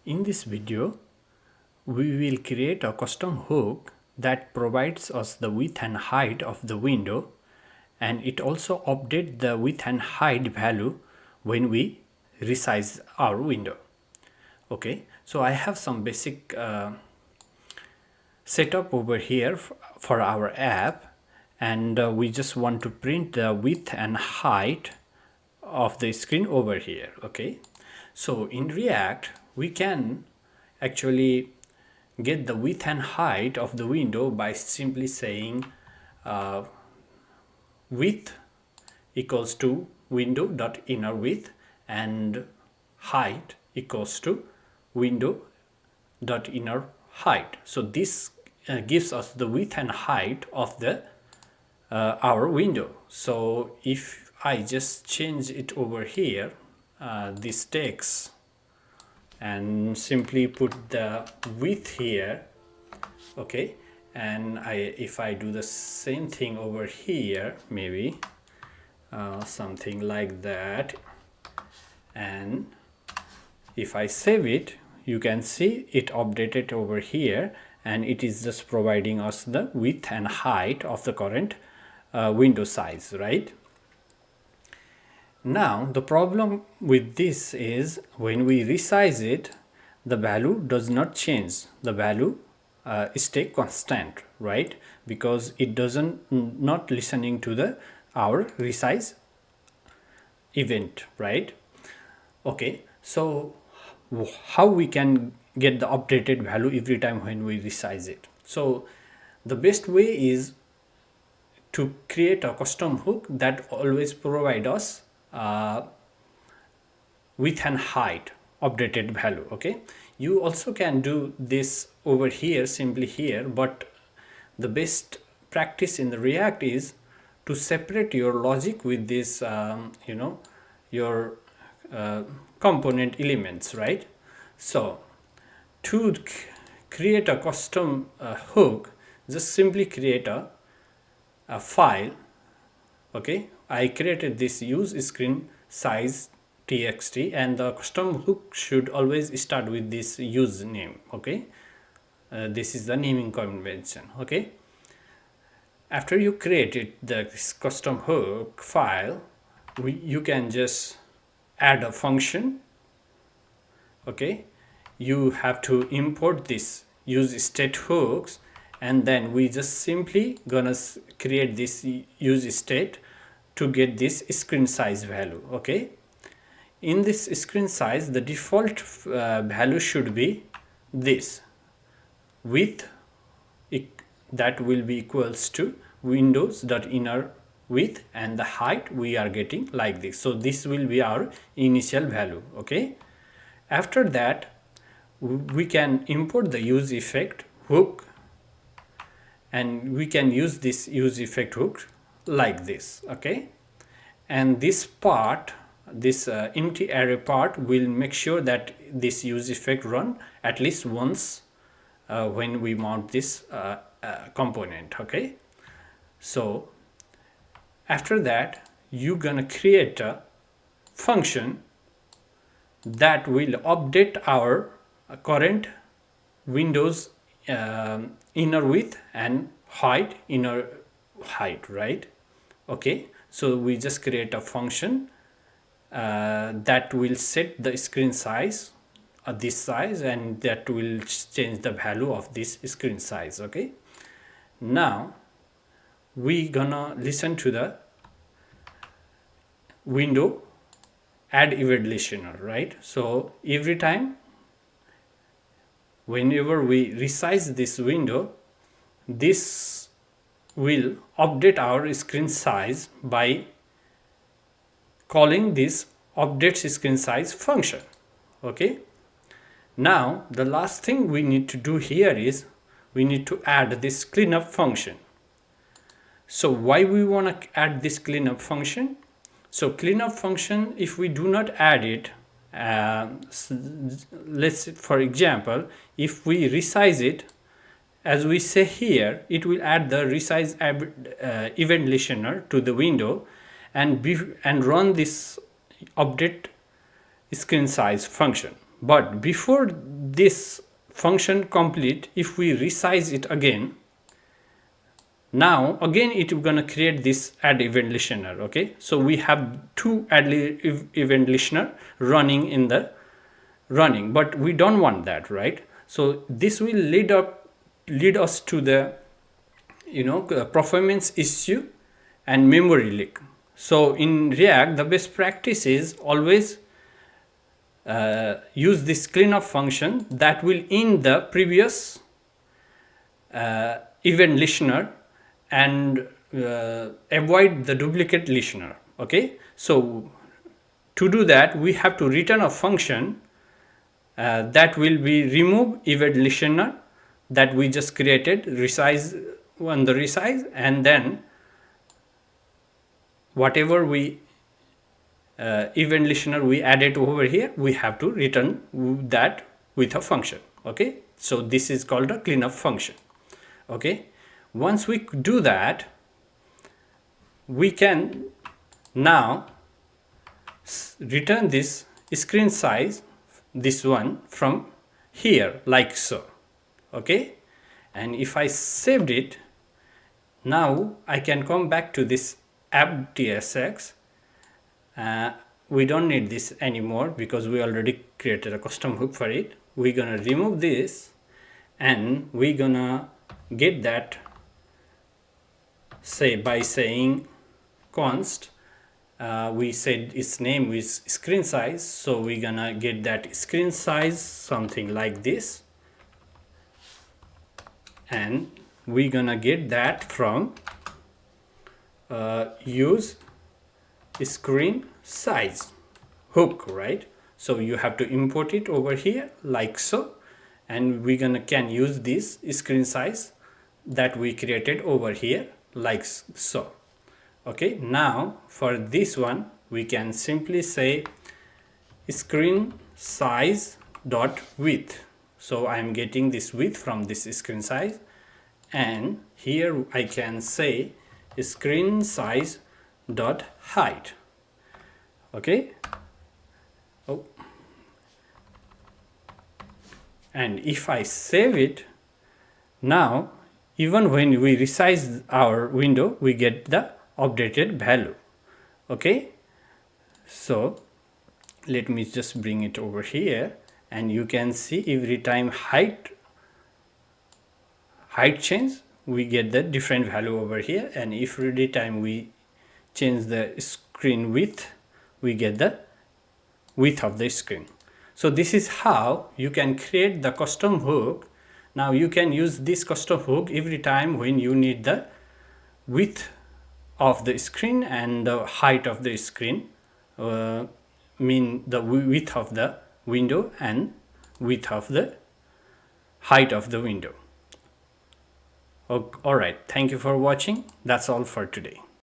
In this video, we will create a custom hook that provides us the width and height of the window, and it also updates the width and height value when we resize our window. Okay, so I have some basic setup over here for our app, and we just want to print the width and height of the screen over here. Okay, so in React we can actually get the width and height of the window by simply saying width equals to window dot inner width and height equals to window dot inner height. So this gives us the width and height of the our window. So if I just change it over here, this text, and simply put the width here, okay, and if I do the same thing over here, maybe something like that, and if I save it, you can see it updated over here, and it is just providing us the width and height of the current window size, right? Now the problem with this is when we resize it, the value does not change. The value stay constant, right? Because it doesn't not listening to the our resize event, right? Okay, so how we can get the updated value every time when we resize it? So the best way is to create a custom hook that always provide us width and height updated value. Okay, you also can do this over here, simply here, but the best practice in the React is to separate your logic with this your component elements, right? So to create a custom hook, just simply create a file. Okay, I created this use screen size txt, and the custom hook should always start with this use name. Okay, this is the naming convention. Okay, after you created this custom hook file, you can just add a function. Okay, you have to import this use state hooks, and then we just simply gonna create this use state to get this screen size value. Okay, in this screen size, the default value should be this width, that will be equals to windows dot inner width, and the height we are getting like this. So this will be our initial value. Okay, after that we can import the use effect hook, and we can use this use effect hook like this. Okay, and this part, this empty array part, will make sure that this use effect run at least once when we mount this component. Okay, so after that you're gonna create a function that will update our current windows inner width and height, inner height, right? Okay, so we just create a function that will set the screen size this size, and that will change the value of this screen size. Okay, now we gonna listen to the window add event listener, right? So every time whenever we resize this window, this will update our screen size by calling this updates screen size function. Okay, now the last thing we need to do here is we need to add this cleanup function. So why we want to add this cleanup function? So cleanup function, if we do not add it, let's, for example, if we resize it, as we say here, it will add the resize event listener to the window and run this update screen size function. But before this function complete, if we resize it again, now again it is gonna create this add event listener. Okay, so we have two add event listener running in the running, but we don't want that, right? So this will lead us to the performance issue and memory leak. So in React, the best practice is always use this cleanup function that will in the previous event listener and avoid the duplicate listener. Okay, so to do that, we have to return a function that will be remove event listener that we just created, resize on the resize, and then whatever we event listener we added over here, we have to return that with a function. Okay, so this is called a cleanup function. Okay, once we do that, we can now return this screen size, this one, from here like so. Okay, and if I saved it, now I can come back to this app tsx. We don't need this anymore because we already created a custom hook for it. We're gonna remove this and we're gonna get that, say by saying const, we said its name is screen size, so we're gonna get that screen size something like this, and we're gonna get that from use screen size hook, right? So you have to import it over here like so, and we're gonna can use this screen size that we created over here like so. Okay, now for this one we can simply say screen size dot width. So I'm getting this width from this screen size, and here I can say screen size dot height. Okay, oh, and if I save it, now even when we resize our window, we get the updated value. Okay, so let me just bring it over here, and you can see every time height change, we get the different value over here, and if every time we change the screen width, we get the width of the screen. So this is how you can create the custom hook. Now you can use this custom hook every time when you need the width of the screen and the height of the screen, mean the width of the window and width of the height of the window. Alright, thank you for watching. That's all for today.